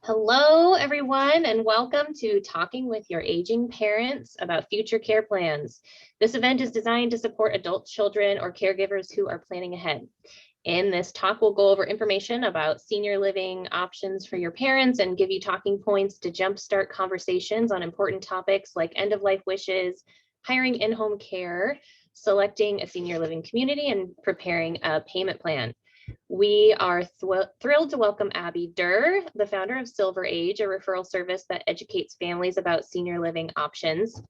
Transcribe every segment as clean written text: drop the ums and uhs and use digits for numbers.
Hello, everyone, and welcome to Talking with Your Aging Parents about Future Care Plans. This event is designed to support adult children or caregivers who are planning ahead. In this talk, we'll go over information about senior living options for your parents and give you talking points to jumpstart conversations on important topics like end-of-life wishes, hiring in-home care, selecting a senior living community, and preparing a payment plan. We are thrilled to welcome Abby Durr, the founder of Silver Age, a referral service that educates families about senior living options.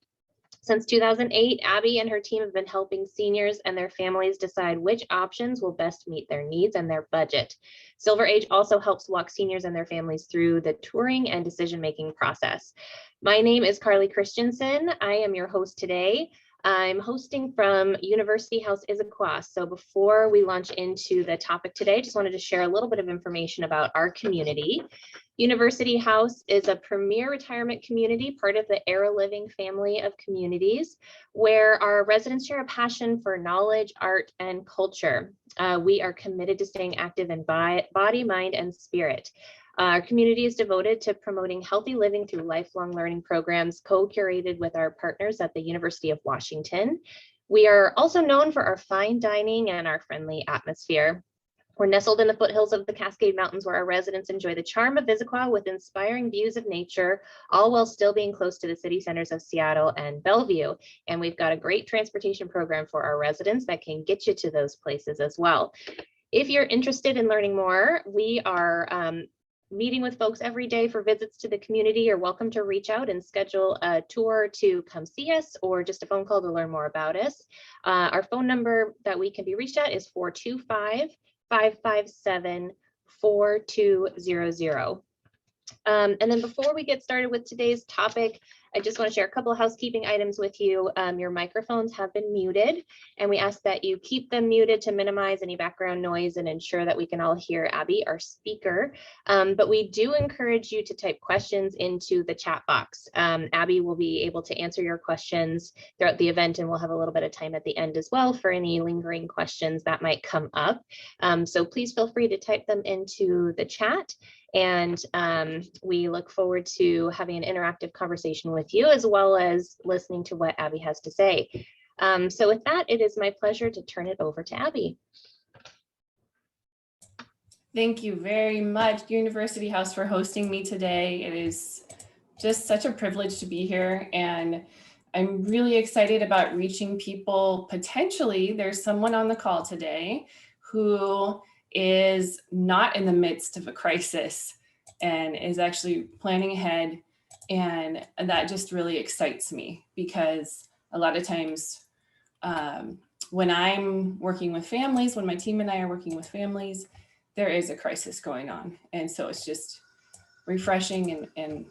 Since 2008, Abby and her team have been helping seniors and their families decide which options will best meet their needs and their budget. Silver Age also helps walk seniors and their families through the touring and decision-making process. My name is Carly Christensen. I am your host today. I'm hosting from University House Issaquah. So before we launch into the topic today, just wanted to share a little bit of information about our community. University House is a premier retirement community, part of the Era Living family of communities, where our residents share a passion for knowledge, art, and culture. We are committed to staying active in body, mind, and spirit. Our community is devoted to promoting healthy living through lifelong learning programs co-curated with our partners at the University of Washington. We are also known for our fine dining and our friendly atmosphere. We're nestled in the foothills of the Cascade Mountains, where our residents enjoy the charm of Issaquah with inspiring views of nature, all while still being close to the city centers of Seattle and Bellevue. And we've got a great transportation program for our residents that can get you to those places as well. If you're interested in learning more, we are meeting with folks every day for visits to the community. You're welcome to reach out and schedule a tour to come see us, or just a phone call to learn more about us. Our phone number that we can be reached at is 425-557-4200. And then before we get started with today's topic, I just want to share a couple of housekeeping items with you. Your microphones have been muted, and we ask that you keep them muted to minimize any background noise and ensure that we can all hear Abby, our speaker. But we do encourage you to type questions into the chat box. Abby will be able to answer your questions throughout the event, and we'll have a little bit of time at the end as well for any lingering questions that might come up. So please feel free to type them into the chat. And we look forward to having an interactive conversation with you, as well as listening to what Abby has to say. So with that, it is my pleasure to turn it over to Abby. Thank you very much, University House, for hosting me today. It is just such a privilege to be here, and I'm really excited about reaching people. Potentially, there's someone on the call today who is not in the midst of a crisis and is actually planning ahead. And that just really excites me, because a lot of times when I'm working with families, when my team and I are working with families, there is a crisis going on. And so it's just refreshing and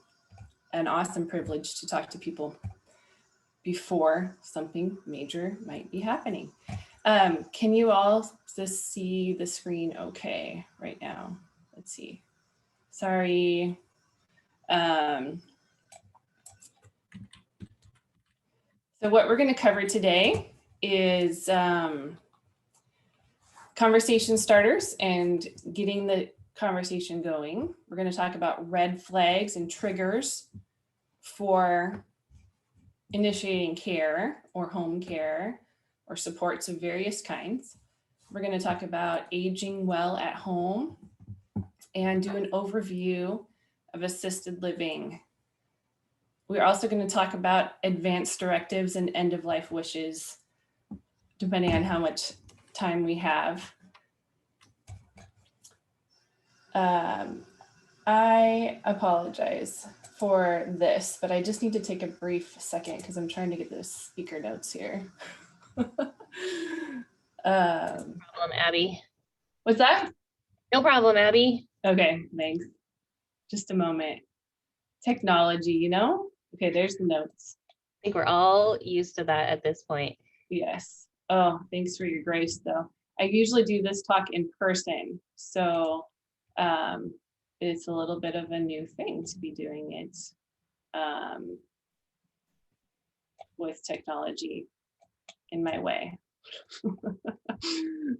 an awesome privilege to talk to people before something major might be happening. Can you all just see the screen okay right now? Let's see. Sorry. So what we're going to cover today is conversation starters and getting the conversation going. We're going to talk about red flags and triggers for initiating care or home care or supports of various kinds. We're going to talk about aging well at home and do an overview of assisted living. We're also going to talk about advancce directives and end-of-life wishes, depending on how much time we have. I apologize for this, but I just need to take a brief second because I'm trying to get the speaker notes here. No problem, Abby. What's that? No problem, Abby. Okay, thanks. Just a moment. Technology, you know? Okay, there's the notes. I think we're all used to that at this point. Yes. Oh, thanks for your grace, though. I usually do this talk in person, so it's a little bit of a new thing to be doing it with technology in my way.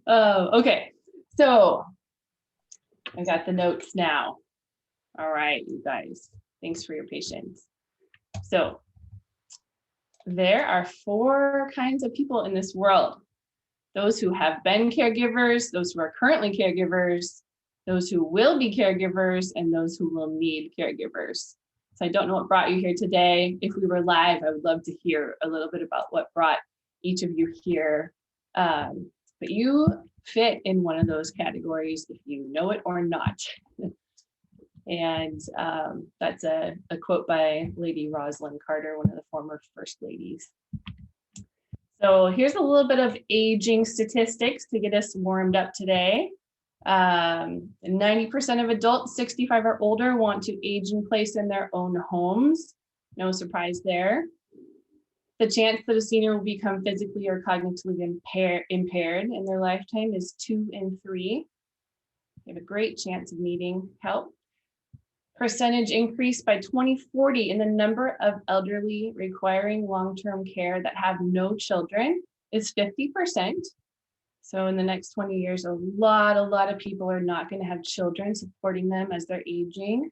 Okay, so I got the notes now. All right, you guys, thanks for your patience. So there are 4 kinds of people in this world: those who have been caregivers, those who are currently caregivers, those who will be caregivers, and those who will need caregivers. So I don't know what brought you here today. If we were live, I would love to hear a little bit about what brought each of you here. But you fit in one of those categories if you know it or not. And that's a quote by Lady Rosalind Carter, one of the former First Ladies. So here's a little bit of aging statistics to get us warmed up today. 90% of adults 65 or older want to age in place in their own homes. No surprise there. The chance that a senior will become physically or cognitively impaired in their lifetime is 2 in 3. They have a great chance of needing help. Percentage increase by 2040 in the number of elderly requiring long-term care that have no children is 50%. So in the next 20 years, a lot of people are not going to have children supporting them as they're aging.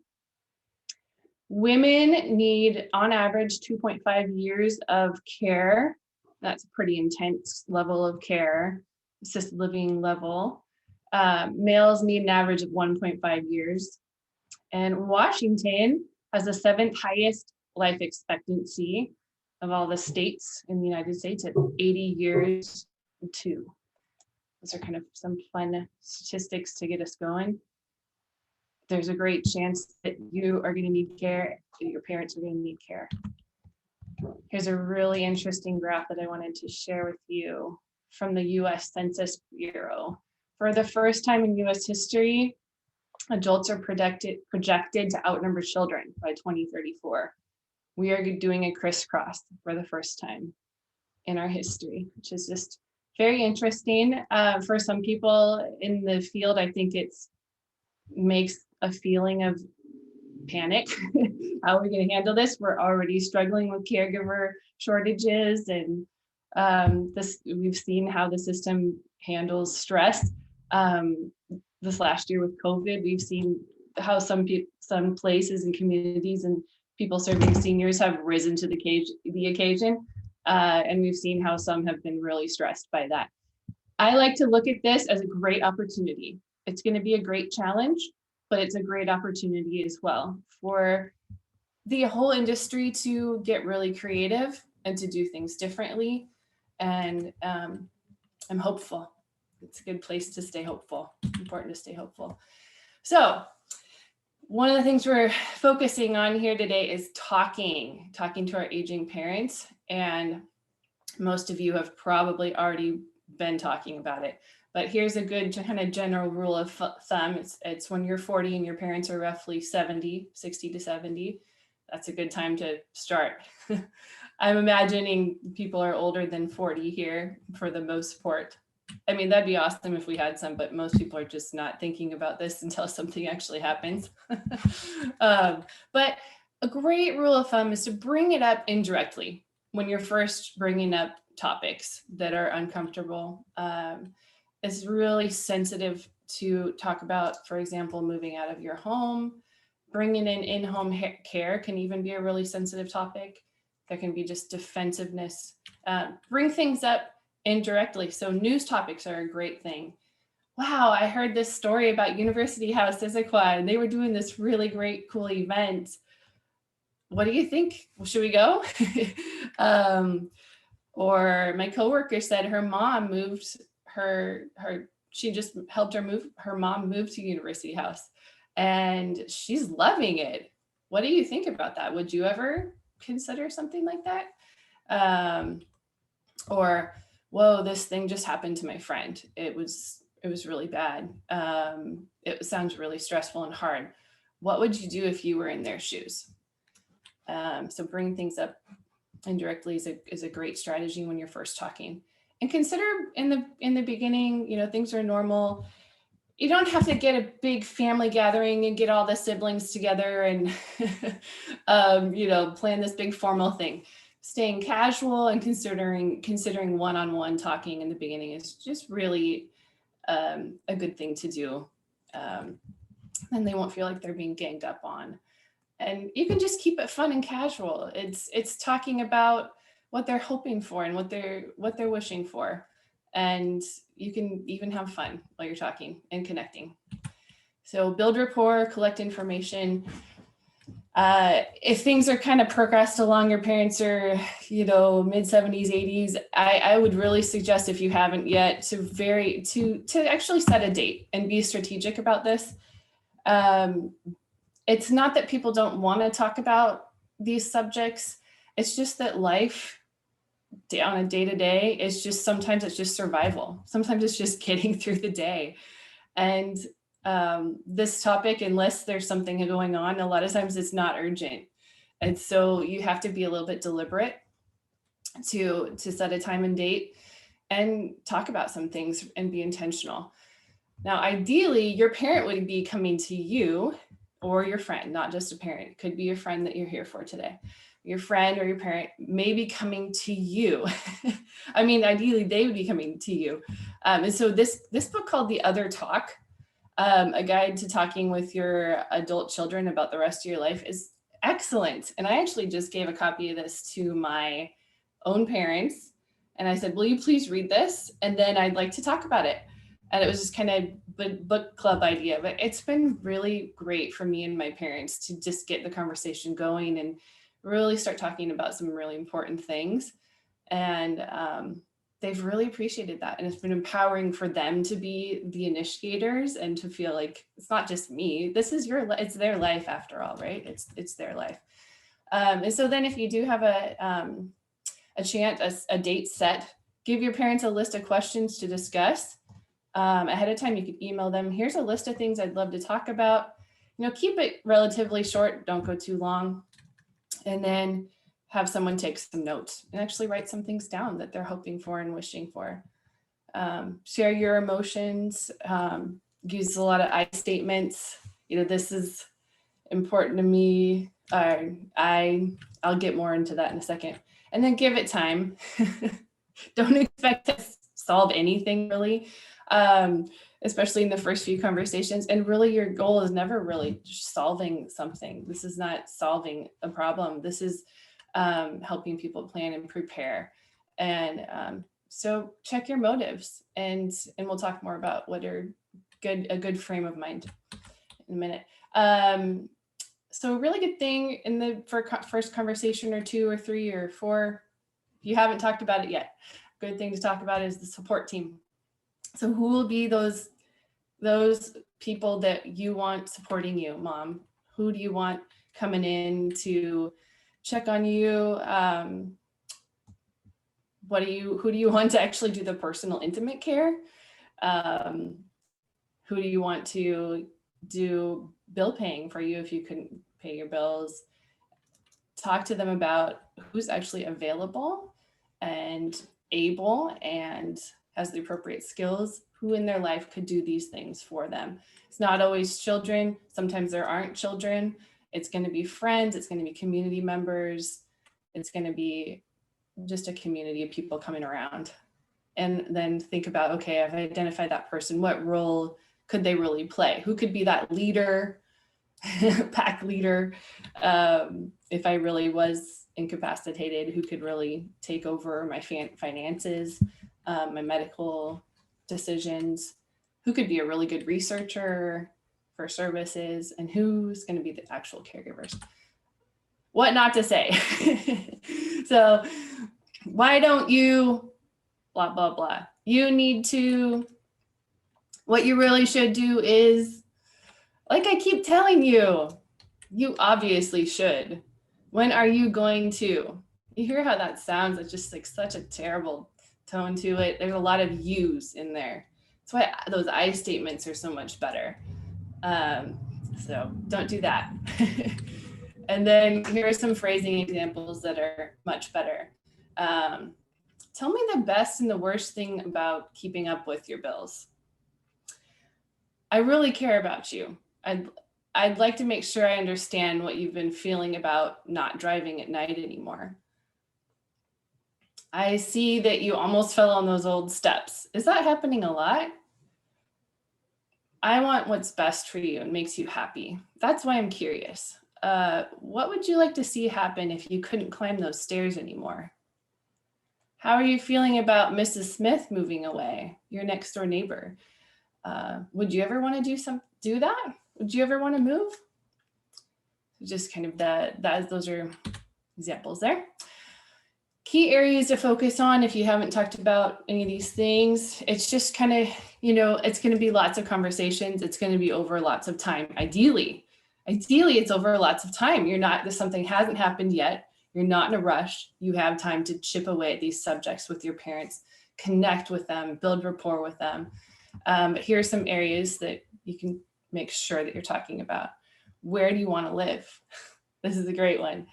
Women need, on average, 2.5 years of care. That's a pretty intense level of care, assisted living level. Males need an average of 1.5 years. And Washington has the 7th highest life expectancy of all the states in the United States at 80 years and 2. Those are kind of some fun statistics to get us going. There's a great chance that you are going to need care, that your parents are going to need care. Here's a really interesting graph that I wanted to share with you from the US Census Bureau. For the first time in US history, adults are projected to outnumber children by 2034. We are doing a crisscross for the first time in our history, which is just very interesting. For some people in the field, I think it makes a feeling of panic. How are we going to handle this? We're already struggling with caregiver shortages, and we've seen how the system handles stress. This last year with COVID, we've seen how some places and communities and people serving seniors have risen to the occasion. And we've seen how some have been really stressed by that. I like to look at this as a great opportunity. It's going to be a great challenge, but it's a great opportunity as well for the whole industry to get really creative and to do things differently. And I'm hopeful. It's a good place to stay hopeful. Important to stay hopeful. So one of the things we're focusing on here today is talking to our aging parents. And most of you have probably already been talking about it. But here's a good kind of general rule of thumb. It's when you're 40 and your parents are roughly 60 to 70. That's a good time to start. I'm imagining people are older than 40 here for the most part. I mean, that'd be awesome if we had some, but most people are just not thinking about this until something actually happens. But a great rule of thumb is to bring it up indirectly when you're first bringing up topics that are uncomfortable. It's really sensitive to talk about, for example, moving out of your home. Bringing in-home care can even be a really sensitive topic. There can be just defensiveness. Bring things up indirectly. So news topics are a great thing. Wow, I heard this story about University House Issaquah, and they were doing this really great, cool event. What do you think? Well, should we go? Or my coworker said her mom moved she just helped her mom move to University House, and she's loving it. What do you think about that? Would you ever consider something like that? Or, whoa, this thing just happened to my friend. It was really bad. It sounds really stressful and hard. What would you do if you were in their shoes? So bringing things up indirectly is a great strategy when you're first talking. And consider in the beginning, things are normal. You don't have to get a big family gathering and get all the siblings together and plan this big formal thing. Staying casual and considering one-on-one talking in the beginning is just really a good thing to do then they won't feel like they're being ganged up on. And you can just keep it fun and casual. It's talking about what they're hoping for and what they're wishing for. And you can even have fun while you're talking and connecting. So build rapport, collect information. If things are kind of progressed along, your parents are, mid 70s, 80s, I would really suggest, if you haven't yet, to actually set a date and be strategic about this. It's not that people don't want to talk about these subjects. It's just that life on a day-to-day is just, sometimes it's just survival. Sometimes it's just getting through the day. And this topic, unless there's something going on, a lot of times it's not urgent. And so you have to be a little bit deliberate to set a time and date and talk about some things and be intentional. Now, ideally, your parent would be coming to you, or your friend, not just a parent. It could be your friend that you're here for today. Your friend or your parent may be coming to you. I mean, ideally, they would be coming to you. And so this book called The Other Talk, a guide to talking with your adult children about the rest of your life, is excellent. And I actually just gave a copy of this to my own parents. And I said, will you please read this? And then I'd like to talk about it. And it was just kind of book club idea, but it's been really great for me and my parents to just get the conversation going and really start talking about some really important things. And they've really appreciated that. And it's been empowering for them to be the initiators and to feel like it's not just me, this is it's their life after all, right? It's their life. And so then if you do have a date set, give your parents a list of questions to discuss. Ahead of time, you could email them. Here's a list of things I'd love to talk about. Keep it relatively short. Don't go too long. And then have someone take some notes and actually write some things down that they're hoping for and wishing for. Share your emotions. Use a lot of I statements. This is important to me. I'll get more into that in a second. And then give it time. Don't expect to solve anything really. Especially in the first few conversations. And really your goal is never really just solving something. This is not solving a problem. This is helping people plan and prepare. And so check your motives, and we'll talk more about what are a good frame of mind in a minute. So a really good thing for first conversation or 2 or 3 or 4, if you haven't talked about it yet, good thing to talk about is the support team. So who will be those people that you want supporting you, Mom? Who do you want coming in to check on you? Who do you want to actually do the personal intimate care? Who do you want to do bill paying for you if you couldn't pay your bills? Talk to them about who's actually available and able and has the appropriate skills, who in their life could do these things for them. It's not always children. Sometimes there aren't children. It's going to be friends. It's going to be community members. It's going to be just a community of people coming around. And then think about, okay, I've identified that person. What role could they really play? Who could be that leader, pack leader? If I really was incapacitated, who could really take over my finances, my medical decisions? Who could be a really good researcher for services? And who's going to be the actual caregivers? What not to say. So why don't you blah, blah, blah. You need to, what you really should do is, like I keep telling you, you obviously should. When are you going to? You hear how that sounds? It's just like such a terrible tone to it. There's a lot of yous in there. That's why those I statements are so much better. So don't do that. And then here are some phrasing examples that are much better. Tell me the best and the worst thing about keeping up with your bills. I really care about you. I'd like to make sure I understand what you've been feeling about not driving at night anymore. I see that you almost fell on those old steps. Is that happening a lot? I want what's best for you and makes you happy. That's why I'm curious. What would you like to see happen if you couldn't climb those stairs anymore? How are you feeling about Mrs. Smith moving away, your next door neighbor? Would you ever want to do that? Would you ever want to move? Just kind of those are examples there. Key areas to focus on if you haven't talked about any of these things. It's just kind of, it's going to be lots of conversations. It's going to be over lots of time. Ideally, it's over lots of time. Something hasn't happened yet. You're not in a rush. You have time to chip away at these subjects with your parents, connect with them, build rapport with them. But here are some areas that you can make sure that you're talking about. Where do you want to live? This is a great one.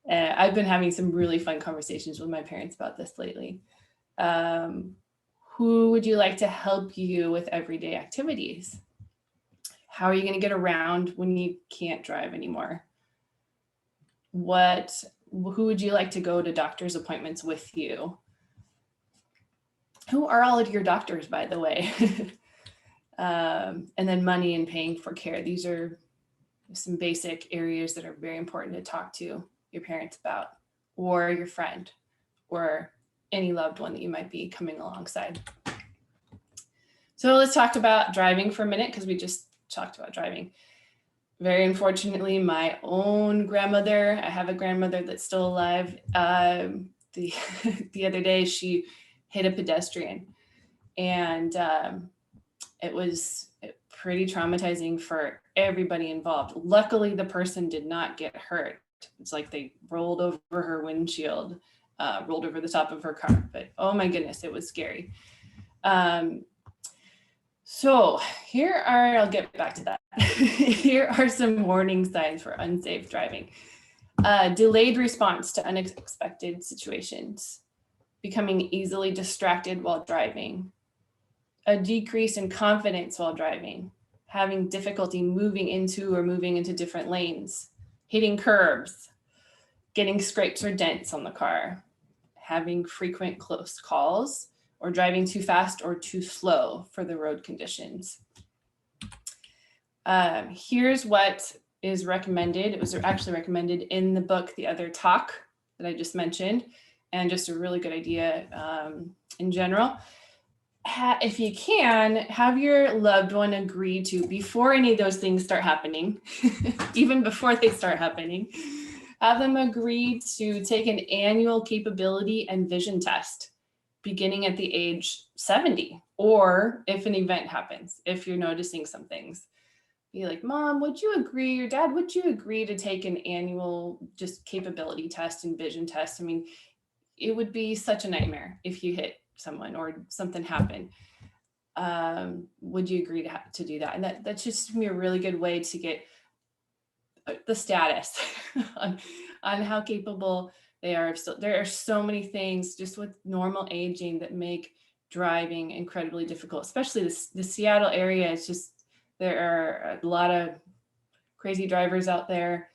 I've been having some really fun conversations with my parents about this lately. Who would you like to help you with everyday activities? How are you going to get around when you can't drive anymore? Who would you like to go to doctor's appointments with you? Who are all of your doctors, by the way? And then money and paying for care. These are some basic areas that are very important to talk to your parents about, or your friend, or any loved one that you might be coming alongside. So let's talk about driving for a minute, because we just talked about driving. Very unfortunately, my own grandmother, I have a grandmother that's still alive. The other day, she hit a pedestrian, and it was pretty traumatizing for everybody involved. Luckily, the person did not get hurt. It's like they rolled over her windshield, rolled over the top of her car, but oh my goodness, it was scary. So I'll get back to that. Here are some warning signs for unsafe driving. Delayed response to unexpected situations, becoming easily distracted while driving, a decrease in confidence while driving, having difficulty moving into different lanes, hitting curbs, getting scrapes or dents on the car, having frequent close calls, or driving too fast or too slow for the road conditions. Here's what is recommended. It was actually recommended in the book, The Other Talk, that I just mentioned, and just a really good idea in general. If you can, have your loved one agree to, before any of those things start happening, even before they start happening, have them agree to take an annual capability and vision test beginning at the age 70, or if an event happens, if you're noticing some things. Be like, Mom, would you agree, or Dad, would you agree to take an annual just capability test and vision test? I mean, it would be such a nightmare if you hit someone or something happened. Would you agree to do that? And that's just gonna be a really good way to get the status on how capable they are. So there are so many things just with normal aging that make driving incredibly difficult, especially the Seattle area. It's just, there are a lot of crazy drivers out there.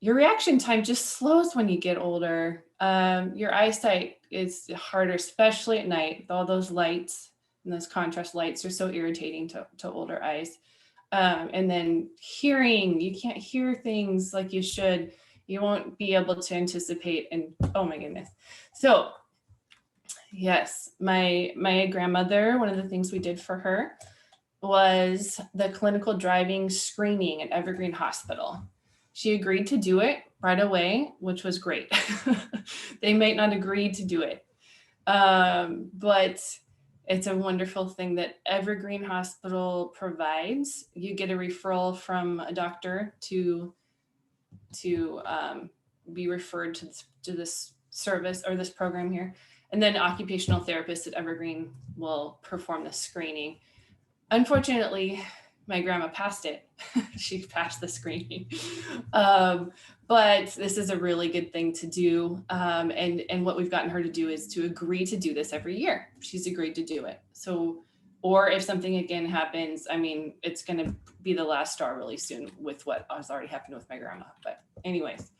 Your reaction time just slows when you get older. Your eyesight is harder, especially at night, with all those lights, and those contrast lights are so irritating to older eyes. And then hearing, you can't hear things like you should. You won't be able to anticipate, and oh my goodness. So yes, my grandmother, one of the things we did for her was the clinical driving screening at Evergreen Hospital. She agreed to do it right away, which was great. They might not agree to do it, but it's a wonderful thing that Evergreen Hospital provides. You get a referral from a doctor to be referred to this service or this program here. And then occupational therapists at Evergreen will perform the screening. Unfortunately, my grandma passed it. She passed the screening. But this is a really good thing to do. And what we've gotten her to do is to agree to do this every year. She's agreed to do it. So, or if something again happens, I mean, it's going to be the last straw really soon with what has already happened with my grandma. But anyways,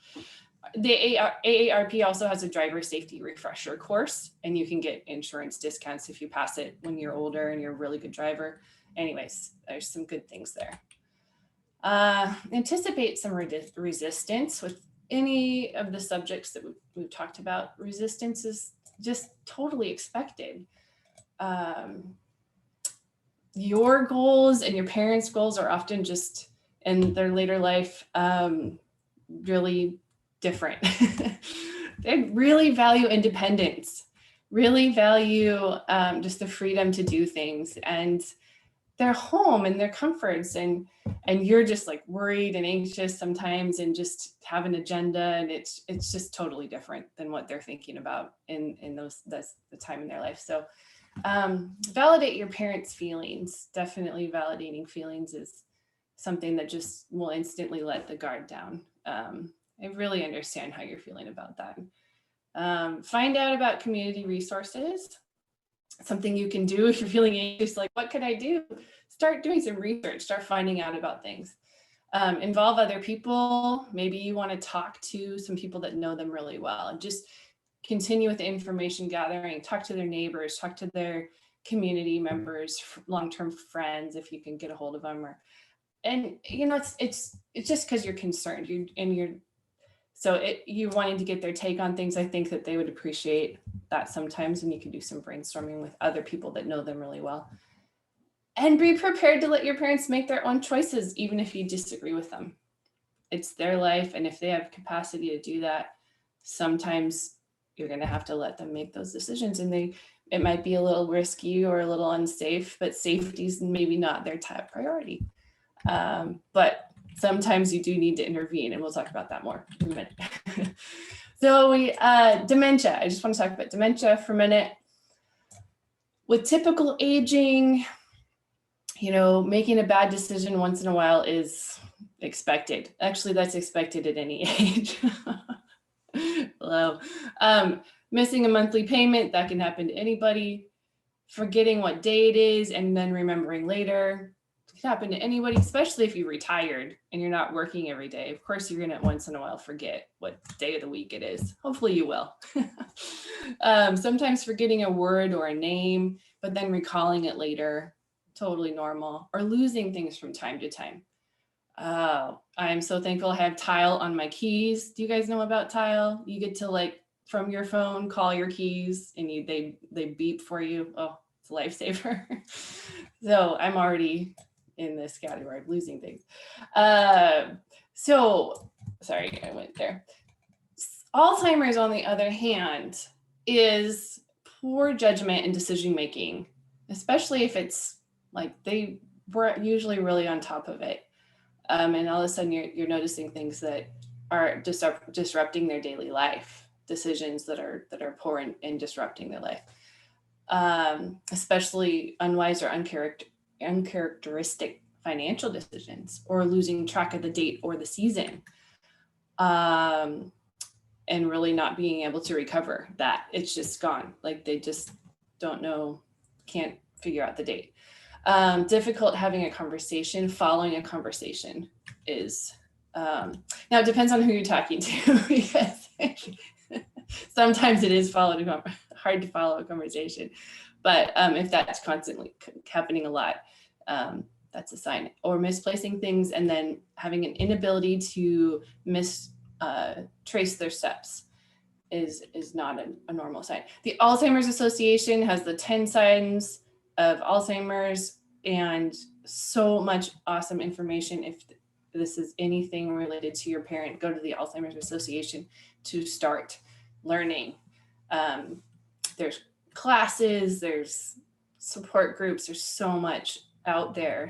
the AARP also has a driver safety refresher course, and you can get insurance discounts if you pass it when you're older and you're a really good driver. anyways, there's some good things there. Anticipate some resistance with any of the subjects that we've talked about. Resistance is just totally expected. Your goals and your parents' goals are often just in their later life really different. They really value independence, really value just the freedom to do things and their home and their comforts, and you're just like worried and anxious sometimes and just have an agenda, and it's just totally different than what they're thinking about in that's the time in their life. So validate your parents' feelings. Definitely validating feelings is something that just will instantly let the guard down. I really understand how you're feeling about that. Find out about community resources. Something you can do if you're feeling anxious, like what could I do? Start doing some research, start finding out about things. Involve other people. Maybe you want to talk to some people that know them really well, and just continue with the information gathering, talk to their neighbors, talk to their community members, long-term friends, if you can get a hold of them. And you know, it's just because you're concerned, you're wanting to get their take on things. I think that they would appreciate that sometimes, and you can do some brainstorming with other people that know them really well. And be prepared to let your parents make their own choices, even if you disagree with them. It's their life, and if they have capacity to do that, sometimes you're going to have to let them make those decisions, and it might be a little risky or a little unsafe, but safety is maybe not their top priority. But sometimes you do need to intervene, and we'll talk about that more in a minute. So dementia, I just want to talk about dementia for a minute. With typical aging, you know, making a bad decision once in a while is expected. Actually, that's expected at any age. Hello. Missing a monthly payment, that can happen to anybody. Forgetting what day it is and then remembering later. It can happen to anybody, especially if you're retired and you're not working every day. Of course, you're gonna once in a while forget what day of the week it is. Hopefully you will. Sometimes forgetting a word or a name, but then recalling it later, totally normal. Or losing things from time to time. I am so thankful I have Tile on my keys. Do you guys know about Tile? You get to, like, from your phone, call your keys, and they beep for you. Oh, it's a lifesaver. So I'm already in this category of losing things. So sorry, I went there. Alzheimer's, on the other hand, is poor judgment and decision making, especially if it's like they were usually really on top of it. And all of a sudden you're noticing things that are disrupting their daily life, decisions that are poor and disrupting their life, especially unwise or uncharacteristic financial decisions, or losing track of the date or the season, and really not being able to recover that. It's just gone. Like they just don't know, can't figure out the date. Difficult having a conversation, following a conversation is, now it depends on who you're talking to, because sometimes it is hard to follow a conversation, but if that's constantly happening a lot, that's a sign. Or misplacing things and then having an inability to trace their steps is not a normal sign. The Alzheimer's Association has the 10 signs of Alzheimer's, and so much awesome information. If this is anything related to your parent, go to the Alzheimer's Association to start learning. There's classes, there's support groups, there's so much out there.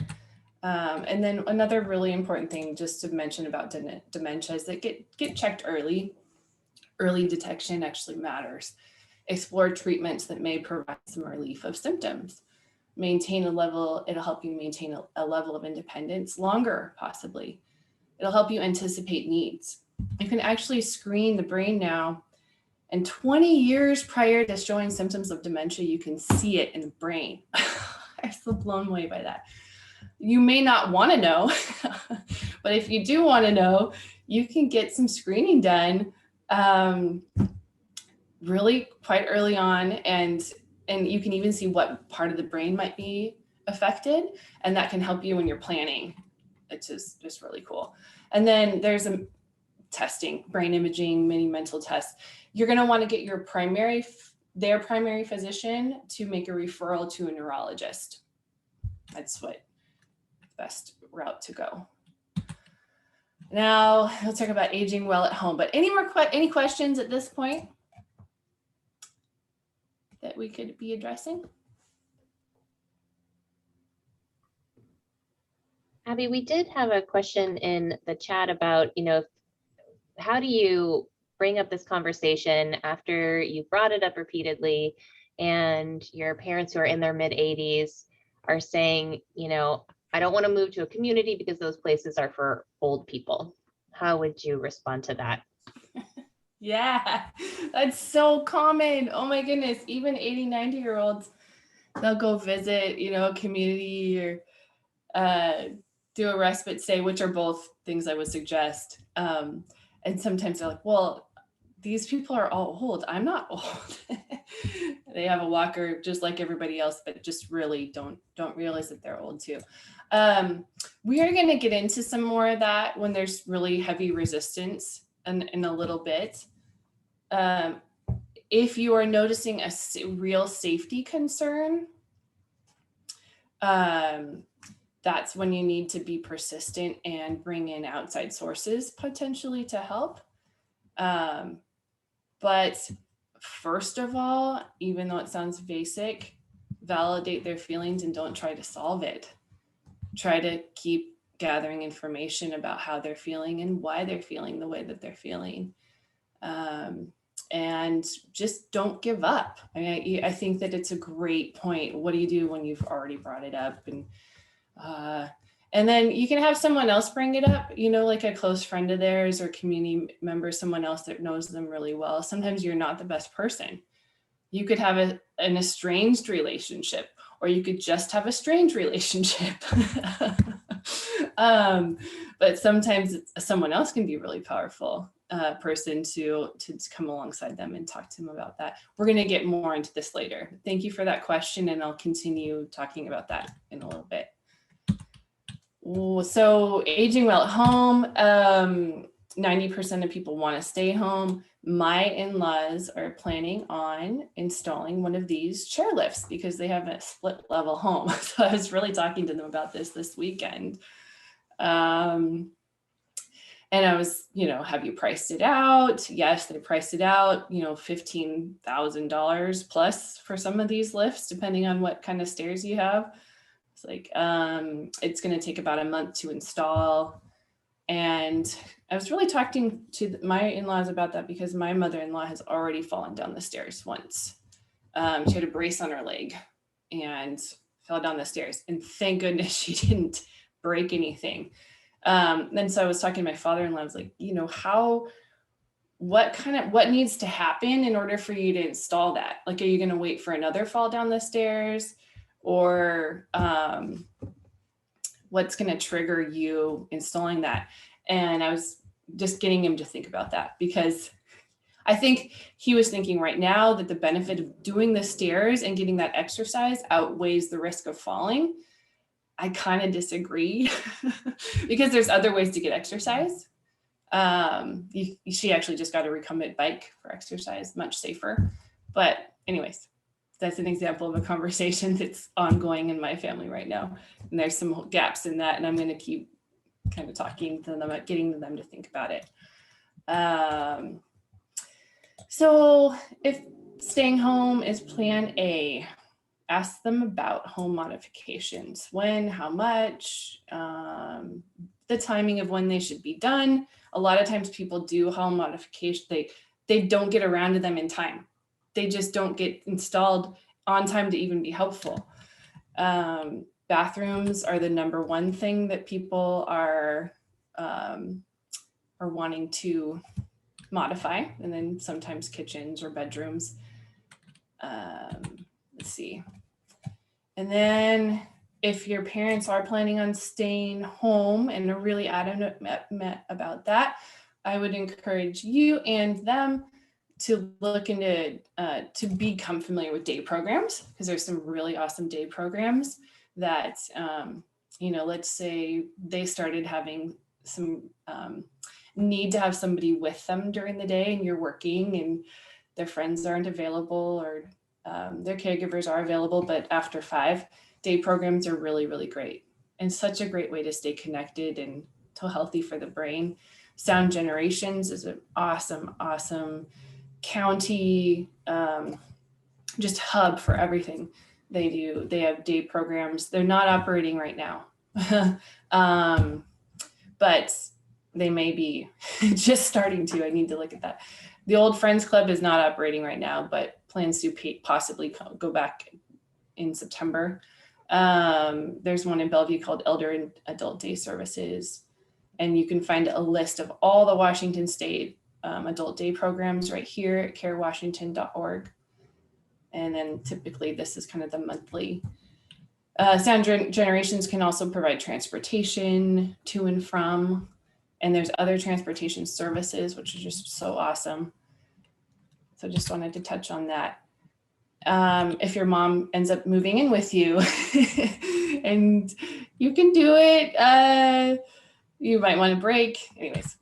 And then another really important thing just to mention about dementia is that get checked early. Early detection actually matters. Explore treatments that may provide some relief of symptoms. It'll help you maintain a level of independence longer, possibly. It'll help you anticipate needs. You can actually screen the brain now, and 20 years prior to showing symptoms of dementia, you can see it in the brain. I'm so blown away by that. You may not want to know, but if you do want to know, you can get some screening done really quite early on, and you can even see what part of the brain might be affected, and that can help you when you're planning. It's just really cool. And then there's a testing, brain imaging, mini mental tests. You're going to want to get your their primary physician to make a referral to a neurologist. That's what the best route to go. Now let's talk about aging well at home. But any questions at this point that we could be addressing? Abby, we did have a question in the chat about, how do you bring up this conversation after you've brought it up repeatedly and your parents who are in their mid-80s are saying, I don't want to move to a community because those places are for old people. How would you respond to that? Yeah, that's so common. Oh my goodness. Even 80, 90-year-olds, they'll go visit, a community or do a respite stay, which are both things I would suggest. And sometimes they're like, well, these people are all old. I'm not old. They have a walker just like everybody else, but just really don't realize that they're old too. We are going to get into some more of that when there's really heavy resistance in a little bit. If you are noticing a real safety concern, that's when you need to be persistent and bring in outside sources potentially to help. But first of all, even though it sounds basic, validate their feelings and don't try to solve it. Try to keep gathering information about how they're feeling and why they're feeling the way that they're feeling. And just don't give up. I think that it's a great point. What do you do when you've already brought it up? And then you can have someone else bring it up, like a close friend of theirs or community member, someone else that knows them really well. Sometimes you're not the best person. You could have an estranged relationship, or you could just have a strange relationship. But sometimes someone else can be a really powerful person to come alongside them and talk to them about that. We're going to get more into this later. Thank you for that question, and I'll continue talking about that in a little bit. So aging well at home, 90% of people want to stay home. My in-laws are planning on installing one of these chair lifts because they have a split level home. So I was really talking to them about this weekend. And I was, have you priced it out? Yes, they priced it out, $15,000 plus for some of these lifts, depending on what kind of stairs you have. It's like, it's going to take about a month to install. And I was really talking to my in-laws about that because my mother-in-law has already fallen down the stairs once. She had a brace on her leg and fell down the stairs. And thank goodness she didn't break anything. And so I was talking to my father-in-law. I was like, what needs to happen in order for you to install that? Like, are you going to wait for another fall down the stairs? Or what's going to trigger you installing that? And I was just getting him to think about that, because I think he was thinking right now that the benefit of doing the stairs and getting that exercise outweighs the risk of falling. I kind of disagree because there's other ways to get exercise. She actually just got a recumbent bike for exercise, much safer. But anyways, that's an example of a conversation that's ongoing in my family right now. And there's some gaps in that, and I'm going to keep kind of talking to them, getting them to think about it. So if staying home is plan A, ask them about home modifications. When, how much, the timing of when they should be done. A lot of times people do home modification, they don't get around to them in time. They just don't get installed on time to even be helpful. Bathrooms are the number one thing that people are wanting to modify, and then sometimes kitchens or bedrooms. Let's see. And then if your parents are planning on staying home and are really adamant about that, I would encourage you and them to look into, to become familiar with day programs, because there's some really awesome day programs that, let's say they started having some need to have somebody with them during the day, and you're working and their friends aren't available, or their caregivers are available, but after 5, day programs are really, really great, and such a great way to stay connected and so healthy for the brain. Sound Generations is an awesome county just hub for everything they do. They have day programs. They're not operating right now, but they may be just starting to. I need to look at that. The Old Friends Club is not operating right now, but plans to possibly go back in September. There's one in Bellevue called Elder and Adult Day Services. And you can find a list of all the Washington State adult day programs right here at carewashington.org. And then typically this is kind of the monthly. Sound Generations can also provide transportation to and from, and there's other transportation services, which is just so awesome. So just wanted to touch on that. If your mom ends up moving in with you and you can do it, you might want a break. Anyways,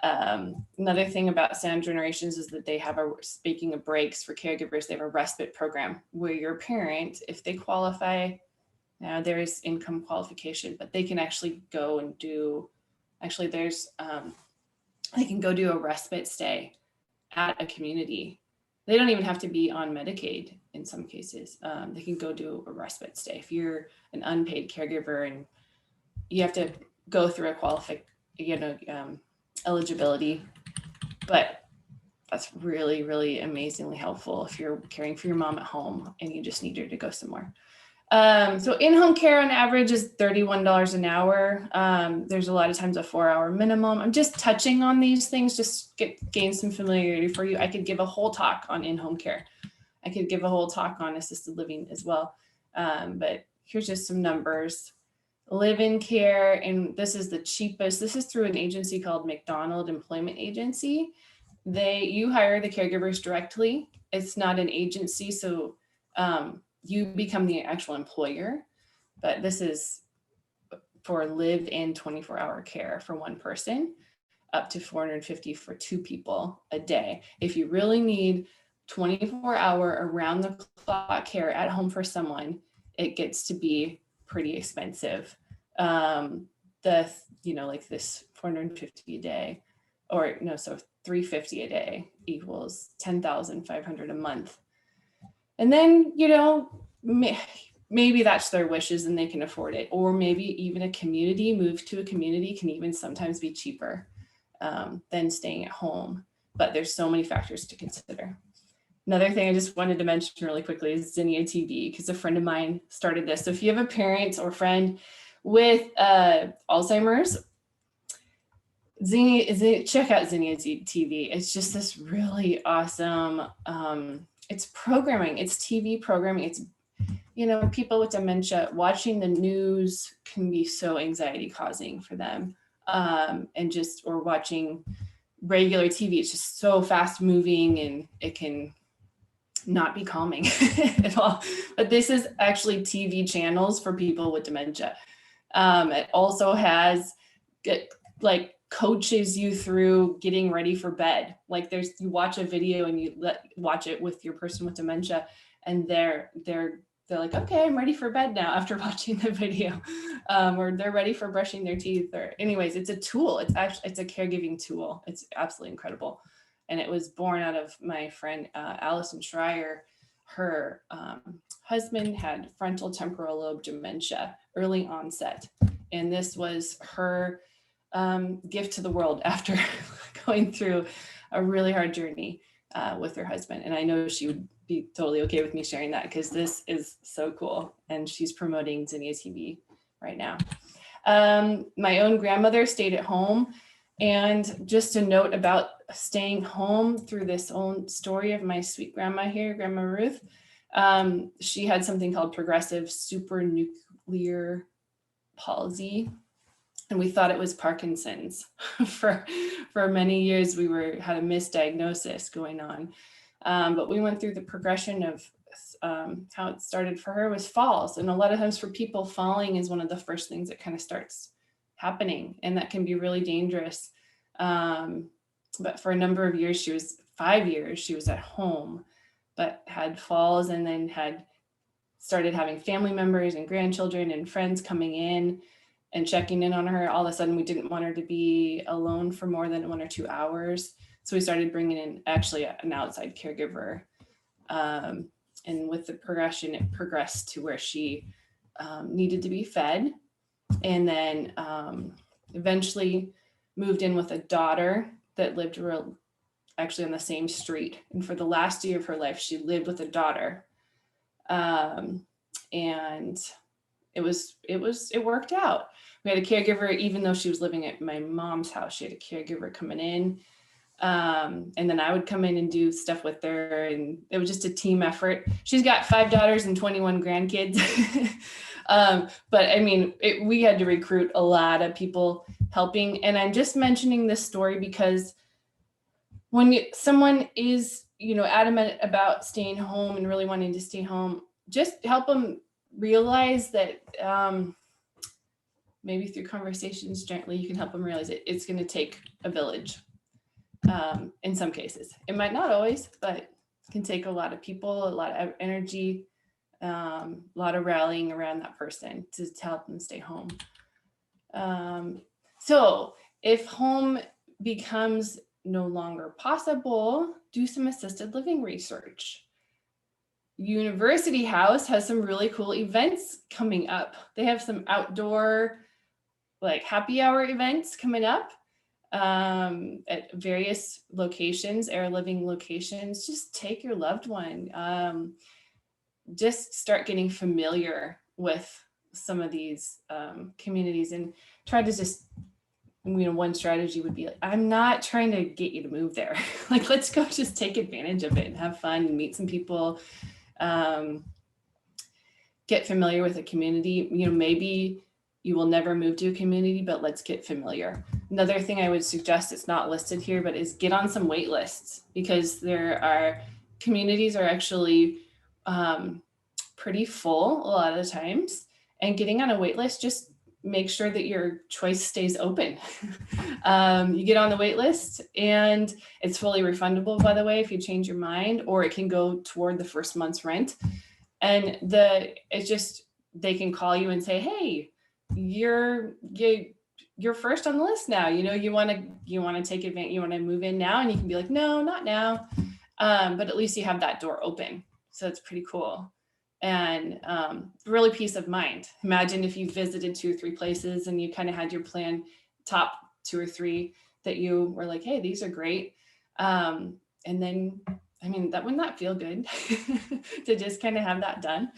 another thing about Sound Generations is that they have speaking of breaks for caregivers, they have a respite program where your parent, if they qualify, now there is income qualification, but they can actually go and do, they can go do a respite stay at a community. They don't even have to be on Medicaid in some cases. They can go do a respite stay. If you're an unpaid caregiver and you have to go through a eligibility, but that's really, really amazingly helpful if you're caring for your mom at home and you just need her to go somewhere. So in-home care on average is $31 an hour. There's a lot of times a 4-hour minimum. I'm just touching on these things, just gain some familiarity for you. I could give a whole talk on in-home care. I could give a whole talk on assisted living as well. But here's just some numbers. Live-in care, and this is the cheapest. This is through an agency called McDonald Employment Agency. You hire the caregivers directly. It's not an agency, so you become the actual employer, but this is for live-in 24-hour care for one person, up to $450 for 2 people a day. If you really need 24-hour around the clock care at home for someone, it gets to be pretty expensive. Like this $450 a day, or no, so $350 a day equals $10,500 a month. And then, maybe that's their wishes and they can afford it. Or maybe even move to a community can even sometimes be cheaper than staying at home. But there's so many factors to consider. Another thing I just wanted to mention really quickly is Zinnia TV, because a friend of mine started this. So if you have a parent or friend with Alzheimer's, check out Zinnia TV. It's just this really awesome, it's programming, it's TV programming. It's, people with dementia, watching the news can be so anxiety causing for them. Or watching regular TV, it's just so fast moving and it can not be calming at all. But this is actually TV channels for people with dementia. It also has coaches you through getting ready for bed. Like you watch a video and you watch it with your person with dementia, and they're like, okay, I'm ready for bed now after watching the video, or they're ready for brushing their teeth. Or anyways, it's a tool. It's a caregiving tool. It's absolutely incredible. And it was born out of my friend, Allison Schreier. Her husband had frontal temporal lobe dementia, early onset. And this was her gift to the world after going through a really hard journey with her husband. And I know she would be totally okay with me sharing that, because this is so cool. And she's promoting Zinnia TV right now. My own grandmother stayed at home. And just a note about staying home through this own story of my sweet grandma here, Grandma Ruth. She had something called progressive supranuclear palsy. And we thought it was Parkinson's. For many years, we had a misdiagnosis going on. But we went through the progression of how it started for her was falls. And a lot of times for people, falling is one of the first things that kind of starts happening, and that can be really dangerous. But for a number of years, 5 years, she was at home, but had falls, and then had started having family members and grandchildren and friends coming in and checking in on her. All of a sudden, we didn't want her to be alone for more than 1 or 2 hours. So we started bringing in actually an outside caregiver. And with the progression, it progressed to where she needed to be fed, and then eventually moved in with a daughter that lived actually on the same street. And for the last year of her life, she lived with a daughter. And it worked out. We had a caregiver, even though she was living at my mom's house, she had a caregiver coming in. And then I would come in and do stuff with her, and it was just a team effort. She's got 5 daughters and 21 grandkids. But I mean, we had to recruit a lot of people helping. And I'm just mentioning this story because when someone is, adamant about staying home and really wanting to stay home, just help them realize that maybe through conversations gently, you can help them realize it's going to take a village. In some cases, it might not always, but it can take a lot of people, a lot of energy, a lot of rallying around that person to help them stay home. So if home becomes no longer possible, do some assisted living research. University House has some really cool events coming up. They have some outdoor, like happy hour events coming up. At various locations, Air Living locations. Just take your loved one. Just start getting familiar with some of these communities, and try to just, one strategy would be like, I'm not trying to get you to move there. Like, let's go just take advantage of it and have fun and meet some people, get familiar with a community. Maybe you will never move to a community, but let's get familiar. Another thing I would suggest, it's not listed here, but is get on some wait lists, because communities are actually pretty full a lot of the times, and getting on a wait list, just make sure that your choice stays open. You get on the wait list, and it's fully refundable, by the way, if you change your mind, or it can go toward the first month's rent. And they can call you and say, hey, you're first on the list now. You want to take advantage, you want to move in now, and you can be like, no, not now. But at least you have that door open. So it's pretty cool. And really peace of mind. Imagine if you visited 2 or 3 places and you kind of had your plan, top 2 or 3 that you were like, hey, these are great. And then, that would not feel good to just kind of have that done.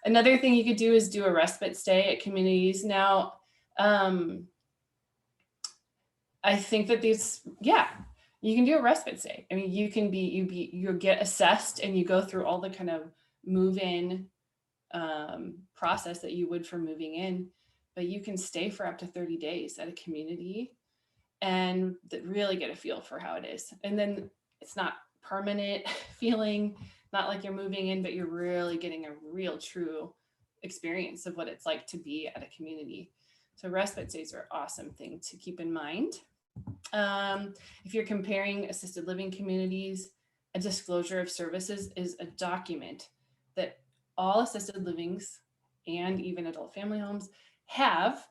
Another thing you could do is do a respite stay at communities. Now, I think that you can do a respite stay. You'll get assessed, and you go through all the kind of move-in process that you would for moving in, but you can stay for up to 30 days at a community and really get a feel for how it is. And then it's not permanent feeling, not like you're moving in, but you're really getting a real true experience of what it's like to be at a community. So respite stays are an awesome thing to keep in mind. If you're comparing assisted living communities, a disclosure of services is a document that all assisted livings and even adult family homes have.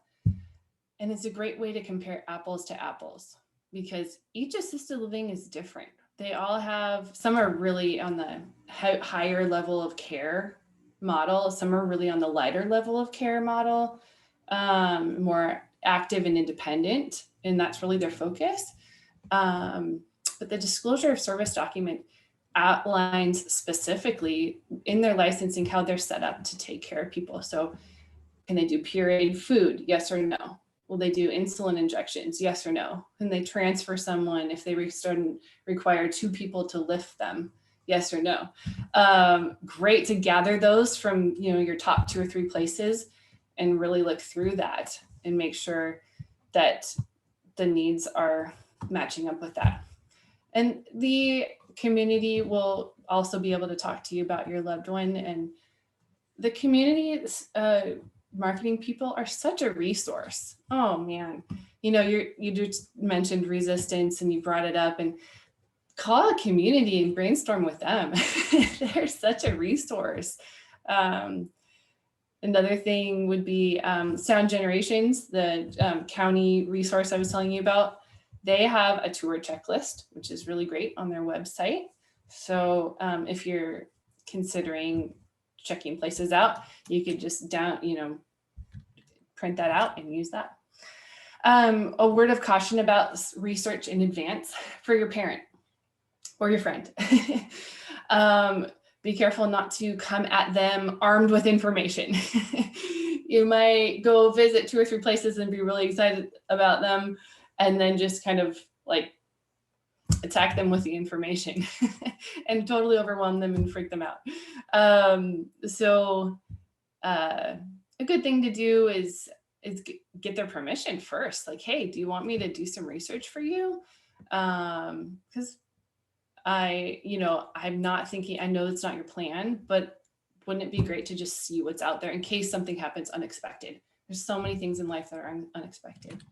And it's a great way to compare apples to apples, because each assisted living is different. They all have, some are really on the higher level of care model. Some are really on the lighter level of care model, more active and independent, and that's really their focus. But the disclosure of service document outlines specifically in their licensing how they're set up to take care of people. So can they do pureed food? Yes or no? Will they do insulin injections? Yes or no? Can they transfer someone if they require 2 people to lift them? Yes or no? Great to gather those from your top 2 or 3 places and really look through that and make sure that the needs are matching up with that. And the community will also be able to talk to you about your loved one. And the community marketing people are such a resource. Oh man, you know, you just mentioned resistance and you brought it up, and call a community and brainstorm with them. They're such a resource. Another thing would be Sound Generations, the county resource I was telling you about. They have a tour checklist, which is really great on their website. So if you're considering checking places out, you could just print that out and use that. A word of caution about research in advance for your parent or your friend. Be careful not to come at them armed with information. You might go visit 2 or 3 places and be really excited about them, and then just kind of like attack them with the information and totally overwhelm them and freak them out. So a good thing to do is get their permission first. Like, hey, do you want me to do some research for you? Because I'm not thinking, I know it's not your plan, but wouldn't it be great to just see what's out there in case something happens unexpected? There's so many things in life that are unexpected.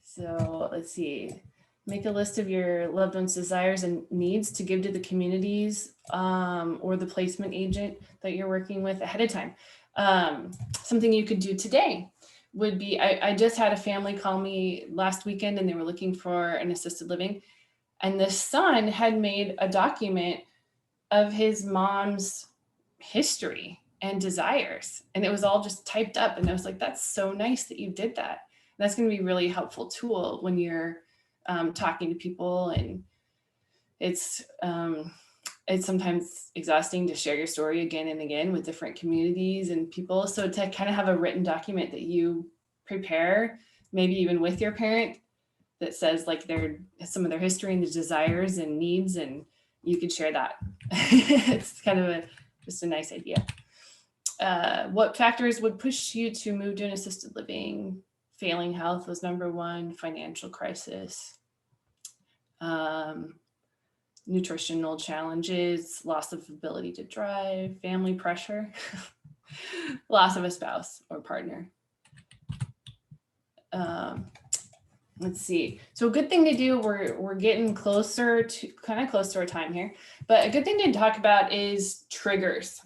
So let's see, make a list of your loved one's desires and needs to give to the communities or the placement agent that you're working with ahead of time. Something you could do today would be, I just had a family call me last weekend and they were looking for an assisted living, and the son had made a document of his mom's history and desires, and it was all just typed up, and I was like, that's so nice that you did that. And that's going to be a really helpful tool when you're talking to people, and it's sometimes exhausting to share your story again and again with different communities and people. So to kind of have a written document that you prepare, maybe even with your parent, that says like some of their history and the desires and needs, and you could share that. It's kind of just a nice idea. What factors would push you to move to an assisted living? Failing health was number 1, financial crisis, nutritional challenges, loss of ability to drive, family pressure, loss of a spouse or partner. Let's see. So a good thing to do, we're getting close to our time here, but a good thing to talk about is triggers.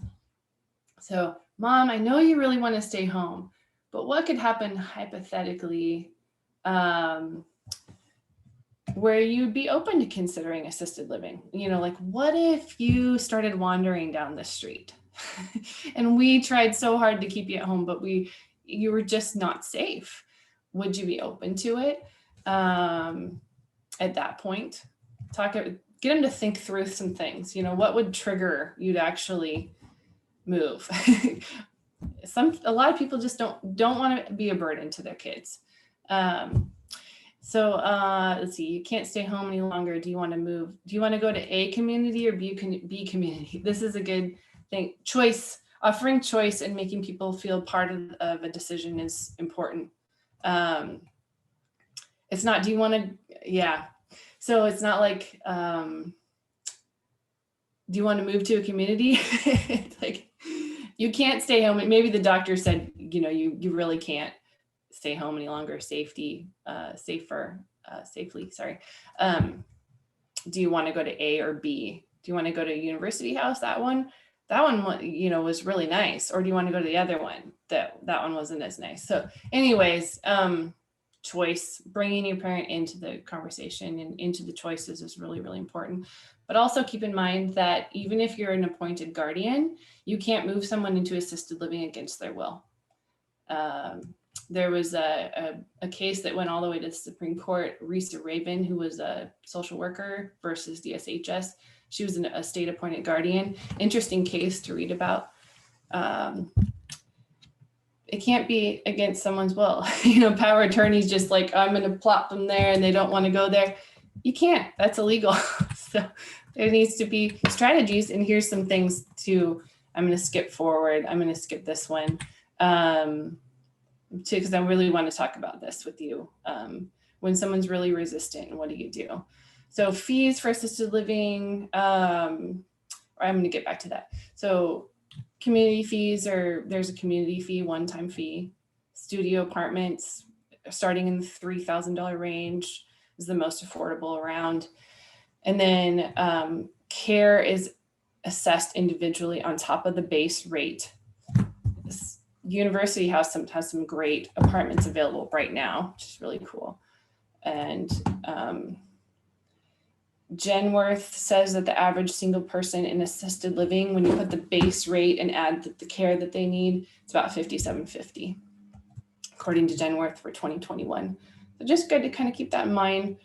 So, Mom, I know you really want to stay home, but what could happen hypothetically where you'd be open to considering assisted living? You know, like what if you started wandering down the street and we tried so hard to keep you at home, but you were just not safe? Would you be open to it? At that point, get them to think through some things. You know, what would trigger you to actually move? A lot of people just don't want to be a burden to their kids. So let's see, you can't stay home any longer. Do you want to move? Do you want to go to A community or B community? This is a good thing. Choice, offering choice and making people feel part of a decision is important. It's not, do you want to, yeah. So it's not like, do you want to move to a community? It's like, you can't stay home. Maybe the doctor said, you know, you really can't stay home any longer. Safely, sorry. Do you want to go to A or B? Do you want to go to University House? That one, you know, was really nice. Or do you want to go to the other one? That one wasn't as nice. So anyways, choice, bringing your parent into the conversation and into the choices is really, really important. But also keep in mind that even if you're an appointed guardian, you can't move someone into assisted living against their will. There was a case that went all the way to the Supreme Court, Risa Rabin, who was a social worker versus DSHS. She was a state appointed guardian. Interesting case to read about. It can't be against someone's will. You know, power attorneys just like, I'm going to plop them there and they don't want to go there. You can't, that's illegal. So there needs to be strategies. And here's some things to, I'm going to skip forward. I'm going to skip this one because I really want to talk about this with you. When someone's really resistant, what do you do? So fees for assisted living, I'm going to get back to that. So community fees there's a community fee, one-time fee. Studio apartments starting in the $3,000 range is the most affordable around. And then care is assessed individually on top of the base rate. This University House has some great apartments available right now, which is really cool. And Genworth says that the average single person in assisted living, when you put the base rate and add the care that they need, it's about $5,750, according to Genworth for 2021. So just good to kind of keep that in mind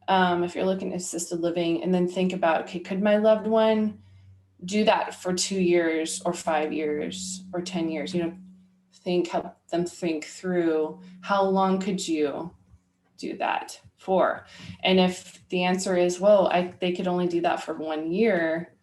if you're looking at assisted living, and then think about, okay, could my loved one do that for 2 years or 5 years or 10 years? You know, help them think through, how long could you do that for? And if the answer is, well, they could only do that for 1 year,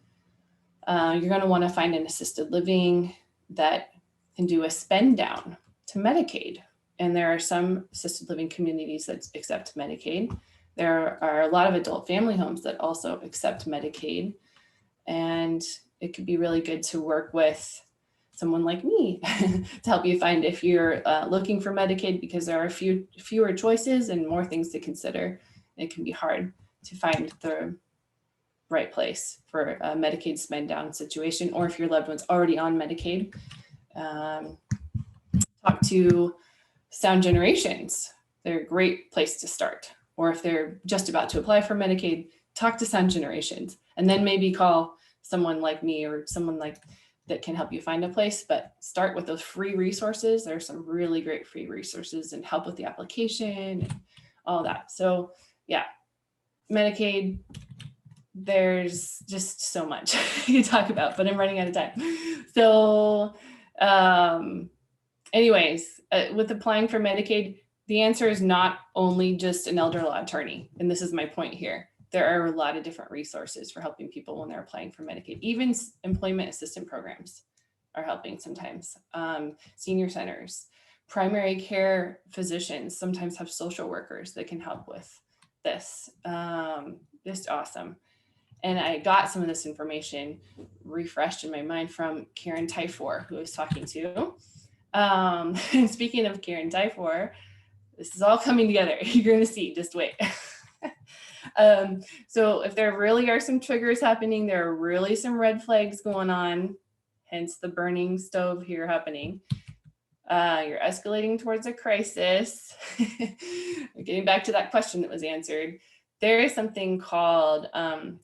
you're going to want to find an assisted living that can do a spend down to Medicaid. And there are some assisted living communities that accept Medicaid. There are a lot of adult family homes that also accept Medicaid. And it could be really good to work with someone like me to help you find, if you're looking for Medicaid, because there are fewer choices and more things to consider. It can be hard to find the right place for a Medicaid spend down situation, or if your loved one's already on Medicaid, talk to Sound Generations. They're a great place to start. Or if they're just about to apply for Medicaid, talk to Sound Generations, and then maybe call someone like me or someone like that can help you find a place. But start with those free resources. There are some really great free resources and help with the application and all that. So yeah, Medicaid, there's just so much you talk about, but I'm running out of time. So anyways, with applying for Medicaid, the answer is not only just an elder law attorney. And this is my point here. There are a lot of different resources for helping people when they're applying for Medicaid. Even employment assistance programs are helping sometimes. Senior centers, primary care physicians sometimes have social workers that can help with this. Just awesome. And I got some of this information refreshed in my mind from Karen Tyfor, who I was talking to. And speaking of Karen Tyfor, this is all coming together. You're going to see, just wait. So if there really are some triggers happening, there are really some red flags going on, hence the burning stove here happening. You're escalating towards a crisis. Getting back to that question that was answered, there is something called,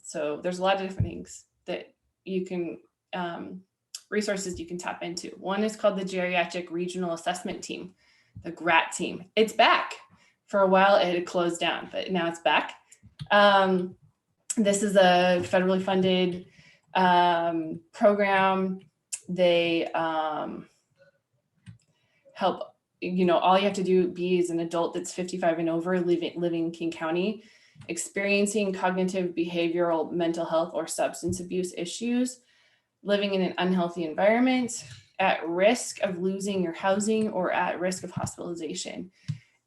so there's a lot of different things that you can, resources you can tap into. One is called the Geriatric Regional Assessment Team, the GRAT team. It's back. For a while it had closed down, but now it's back. This is a federally funded program. They help, you know, all you have to be as an adult that's 55 and over, living in King County, experiencing cognitive, behavioral, mental health, or substance abuse issues, living in an unhealthy environment, at risk of losing your housing, or at risk of hospitalization.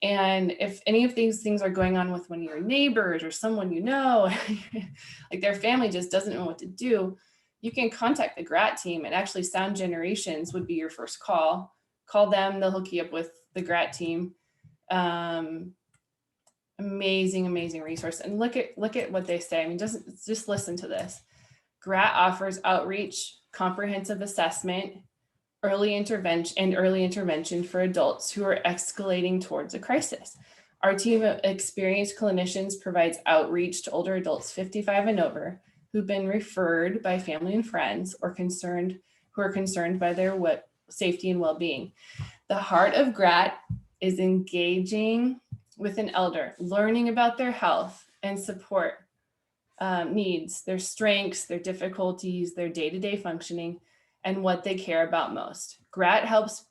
And if any of these things are going on with one of your neighbors or someone you know, like their family just doesn't know what to do, you can contact the GRAT team. And actually Sound Generations would be your first call. Call them, they'll hook you up with the GRAT team. Amazing, amazing resource. And look at what they say. I mean, just listen to this. GRAT offers outreach, comprehensive assessment, early intervention for adults who are escalating towards a crisis. Our team of experienced clinicians provides outreach to older adults 55 and over who've been referred by family and friends or who are concerned by their safety and well-being. The heart of GRAT is engaging with an elder, learning about their health and support needs, their strengths, their difficulties, their day-to-day functioning, and what they care about most. GRAT helps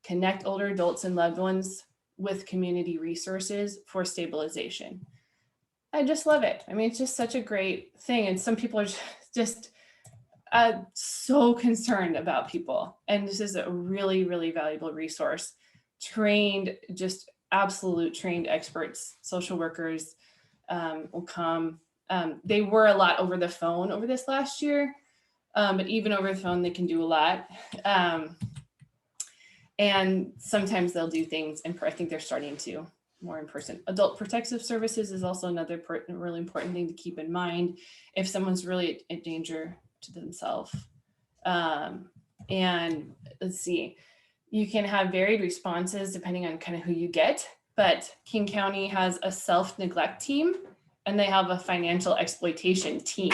connect older adults and loved ones with community resources for stabilization. I just love it. I mean, it's just such a great thing. And some people are just so concerned about people. And this is a really, really valuable resource. Trained, just absolute trained experts, social workers will come. They were a lot over the phone over this last year, but even over the phone, they can do a lot. And sometimes they'll do things, and I think they're starting to more in person. Adult protective services is also another really important thing to keep in mind if someone's really in danger to themselves. And let's see, you can have varied responses depending on kind of who you get, but King County has a self-neglect team and they have a financial exploitation team,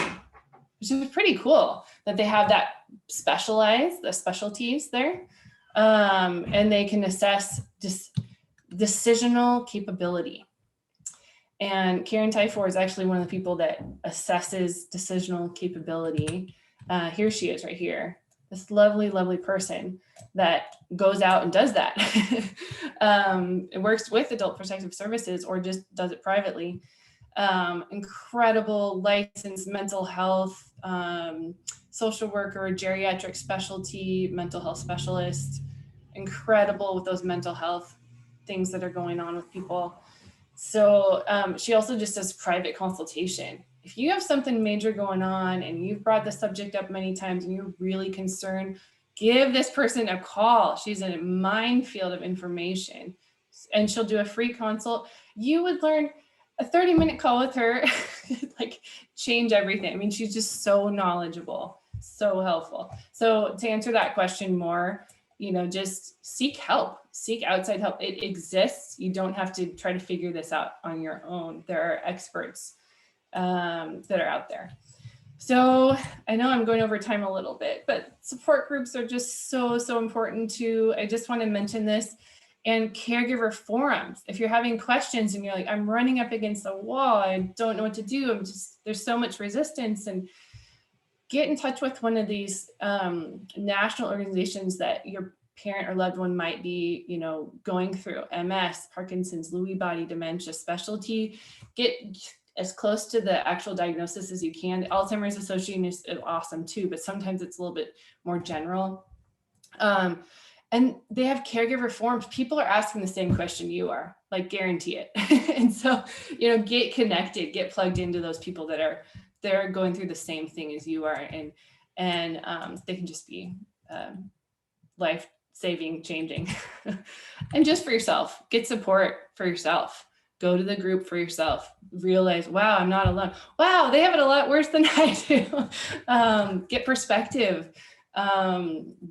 which is pretty cool that they have that the specialties there. And they can assess decisional capability. And Karen Tyfor is actually one of the people that assesses decisional capability. Here she is right here. This lovely, lovely person that goes out and does that. It works with adult protective services or just does it privately. Incredible licensed mental health, social worker, geriatric specialty, mental health specialist. Incredible with those mental health things that are going on with people. So she also just does private consultation. If you have something major going on and you've brought the subject up many times and you're really concerned, give this person a call. She's in a minefield of information and she'll do a free consult. You would learn a 30-minute call with her, like change everything. I mean, she's just so knowledgeable, so helpful. So to answer that question more, just seek help, seek outside help. It exists. You don't have to try to figure this out on your own. There are experts that are out there. So I know I'm going over time a little bit, but support groups are just so, so important too. I just want to mention this. And caregiver forums. If you're having questions and you're like, I'm running up against the wall, I don't know what to do. There's so much resistance, and get in touch with one of these national organizations that your parent or loved one might be, going through. MS, Parkinson's, Lewy body dementia specialty. Get as close to the actual diagnosis as you can. The Alzheimer's Association is awesome too, but sometimes it's a little bit more general. And they have caregiver forums. People are asking the same question you are, like guarantee it. And so, get connected, get plugged into those people they're going through the same thing as you are. And they can just be life-saving, changing. And just for yourself, get support for yourself. Go to the group for yourself. Realize, wow, I'm not alone. Wow, they have it a lot worse than I do. Get perspective.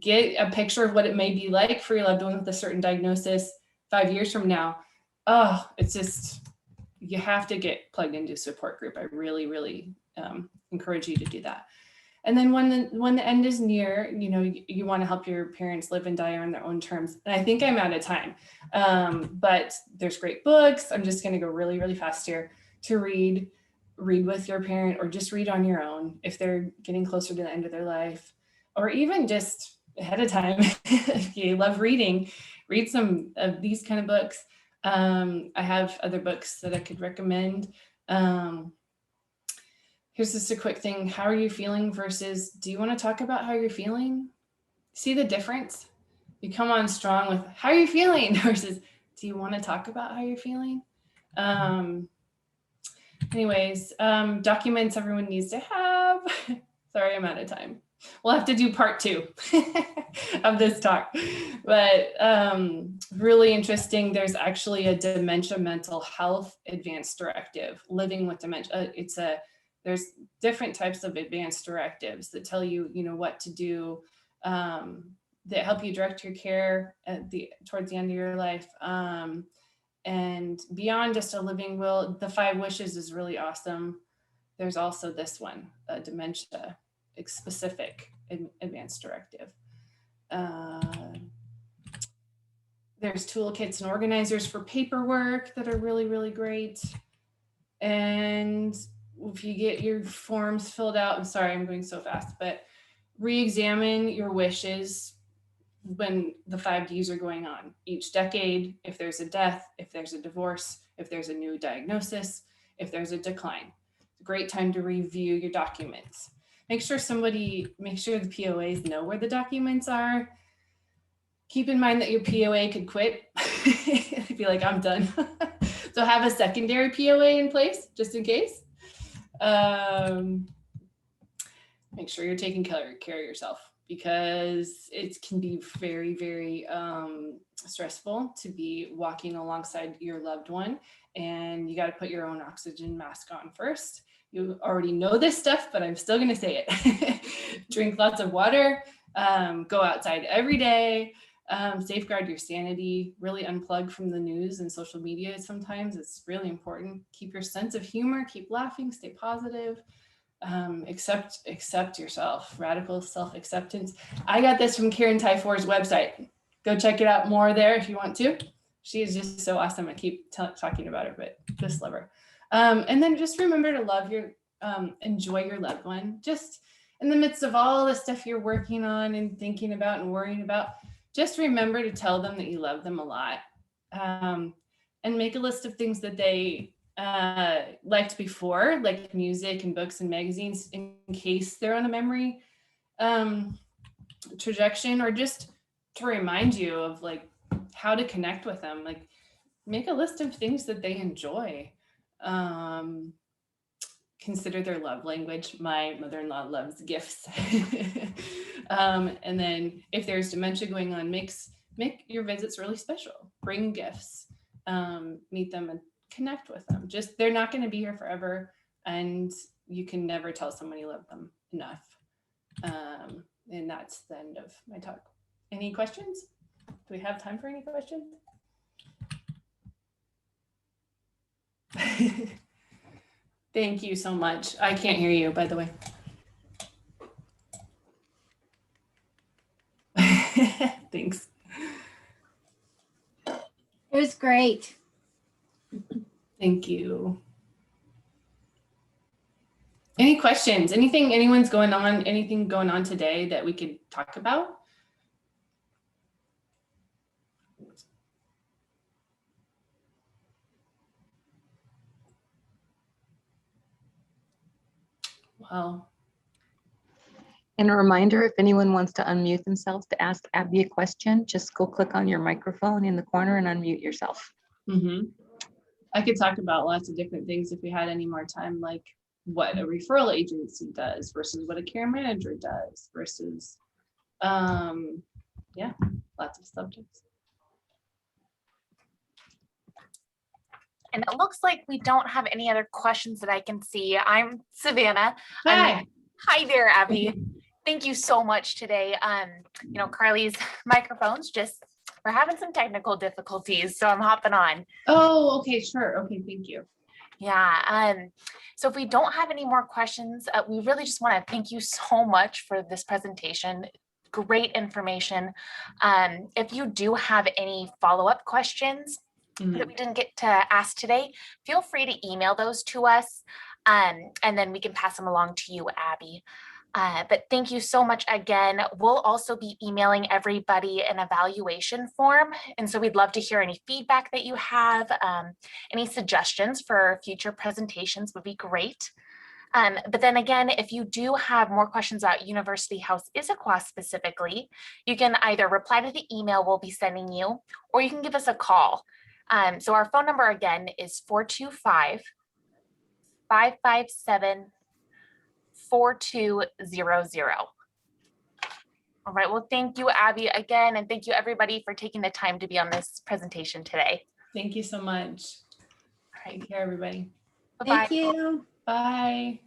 Get a picture of what it may be like for your loved one with a certain diagnosis 5 years from now. Oh, it's just, you have to get plugged into a support group. I really, really encourage you to do that. And then when the end is near, you want to help your parents live and die on their own terms. And I think I'm out of time, but there's great books. I'm just going to go really, really fast here to read with your parent, or just read on your own if they're getting closer to the end of their life. Or even just ahead of time, if you love reading, read some of these kind of books. I have other books that I could recommend. Here's just a quick thing. How are you feeling versus, do you want to talk about how you're feeling? See the difference? You come on strong with, how are you feeling? Versus, do you want to talk about how you're feeling? Anyways, documents everyone needs to have. Sorry, I'm out of time. We'll have to do part 2 of this talk, but really interesting. There's actually a dementia mental health advanced directive, living with dementia. There's different types of advanced directives that tell you, what to do, that help you direct your care towards the end of your life. And beyond just a living will, the 5 wishes is really awesome. There's also this one, dementia specific advanced directive. There's toolkits and organizers for paperwork that are really, really great. And if you get your forms filled out, I'm sorry, I'm going so fast, but re-examine your wishes when the 5 Ds are going on each decade. If there's a death, if there's a divorce, if there's a new diagnosis, if there's a decline, it's a great time to review your documents. Make sure the POAs know where the documents are. Keep in mind that your POA could quit. Be like, I'm done. So have a secondary POA in place just in case. Make sure you're taking care of yourself, because it can be very, very stressful to be walking alongside your loved one, and you got to put your own oxygen mask on first. You already know this stuff, but I'm still going to say it. Drink lots of water, go outside every day, safeguard your sanity, really unplug from the news and social media sometimes. It's really important. Keep your sense of humor, keep laughing, stay positive. Accept yourself, radical self-acceptance. I got this from Karen Tyfor's website. Go check it out more there if you want to. She is just so awesome. I keep talking about her, but just love her. And then just remember to love your, enjoy your loved one. Just in the midst of all the stuff you're working on and thinking about and worrying about, just remember to tell them that you love them a lot. And make a list of things that they liked before, like music and books and magazines, in case they're on a memory trajectory, or just to remind you of like how to connect with them. Like, make a list of things that they enjoy. Consider their love language. My mother-in-law loves gifts. And then if there's dementia going on, make your visits really special. Bring gifts, meet them and connect with them. Just, they're not going to be here forever, and you can never tell someone you love them enough. And that's the end of my talk. Any questions? Do we have time for any questions? Thank you so much. I can't hear you, by the way. Thanks. It was great. Thank you. Any questions? Anything anyone's going on, anything going on today that we could talk about? Well, And a reminder, if anyone wants to unmute themselves to ask Abby a question, just go click on your microphone in the corner and unmute yourself. I could talk about lots of different things if we had any more time, like what a referral agency does versus what a care manager does versus, yeah, lots of subjects. And it looks like we don't have any other questions that I can see. I'm Savannah. Hi. Hi there, Abby. Thank you so much today. You know, Carly's microphone's just, we're having some technical difficulties, so I'm hopping on. Oh, okay, sure. Okay, thank you. Yeah. So if we don't have any more questions, we really just want to thank you so much for this presentation. Great information. If you do have any follow-up questions that we didn't get to ask today, feel free to email those to us, and then we can pass them along to you, Abby. But thank you so much again. We'll also be emailing everybody an evaluation form. And so we'd love to hear any feedback that you have. Any suggestions for future presentations would be great. But then again, if you do have more questions about University House Issaquah specifically, you can either reply to the email we'll be sending you, or you can give us a call. So our phone number again is 425-557-4200. All right, well, thank you, Abby, again, and thank you everybody for taking the time to be on this presentation today. Thank you so much. All right, Take care, everybody. bye-bye. Thank you. Bye.